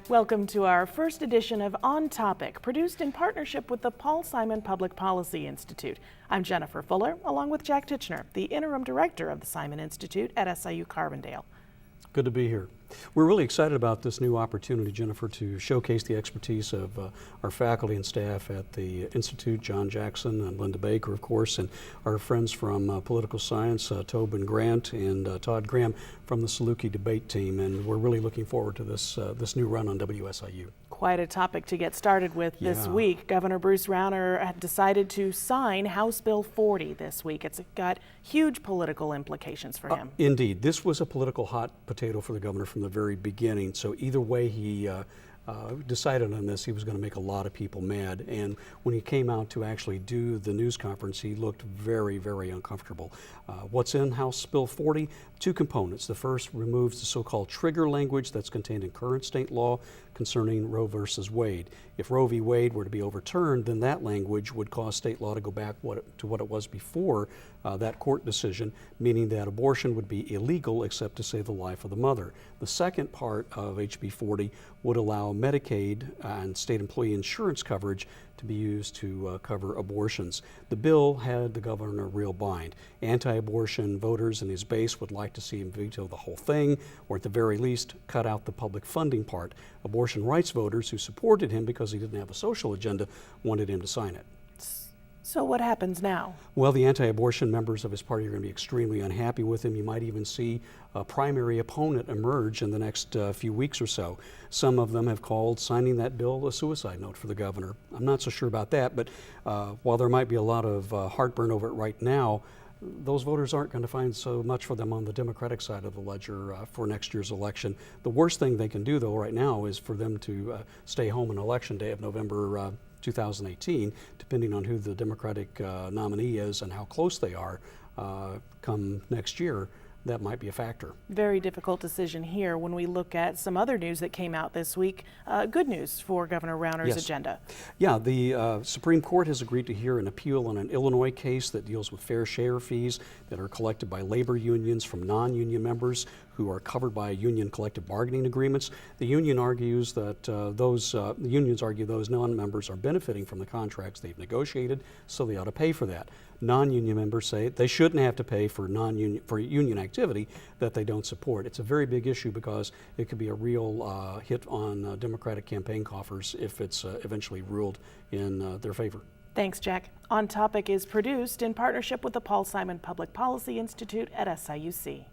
Welcome to our first edition of On Topic, produced in partnership with the Paul Simon Public Policy Institute. I'm Jennifer Fuller, along with Jack Tichenor, the Interim Director of the Simon Institute at SIU Carbondale. Good to be here. We're really excited about this new opportunity, Jennifer, to showcase the expertise of our faculty and staff at the Institute, John Jackson and Linda Baker, of course, and our friends from political science, Tobin Grant and Todd Graham from the Saluki debate team, and we're really looking forward to this new run on WSIU. Quite a topic to get started with this week. Governor Bruce Rauner had decided to sign House Bill 40 this week. It's got huge political implications for him. Indeed. This was a political hot potato for the governor from the very beginning. So either way he decided on this, he was going to make a lot of people mad. And when he came out to actually do the news conference, he looked very, very uncomfortable. What's in House Bill 40? Two components. The first removes the so-called trigger language that's contained in current state law concerning Roe versus Wade. If Roe v. Wade were to be overturned, then that language would cause state law to go back to what it was before that court decision, meaning that abortion would be illegal except to save the life of the mother. The second part of HB 40 would allow Medicaid and state employee insurance coverage to be used to cover abortions. The bill had the governor in a real bind. Anti-abortion voters and his base would like to see him veto the whole thing, or at the very least, cut out the public funding part. Abortion rights voters who supported him because he didn't have a social agenda wanted him to sign it. So what happens now? Well, the anti-abortion members of his party are going to be extremely unhappy with him. You might even see a primary opponent emerge in the next few weeks or so. Some of them have called signing that bill a suicide note for the governor. I'm not so sure about that, but while there might be a lot of heartburn over it right now, those voters aren't going to find so much for them on the Democratic side of the ledger for next year's election. The worst thing they can do, though, right now is for them to stay home on Election Day of November 2018, depending on who the Democratic nominee is and how close they are come next year. That might be a factor. Very difficult decision here when we look at some other news that came out this week. Good news for Governor Rauner's agenda. Yeah, the Supreme Court has agreed to hear an appeal on an Illinois case that deals with fair share fees that are collected by labor unions from non-union members who are covered by union collective bargaining agreements. The union argues that the unions argue those non-members are benefiting from the contracts they've negotiated, so they ought to pay for that. Non-union members say they shouldn't have to pay for union activity that they don't support. It's a very big issue because it could be a real hit on Democratic campaign coffers if it's eventually ruled in their favor. Thanks, Jack. On Topic is produced in partnership with the Paul Simon Public Policy Institute at SIUC.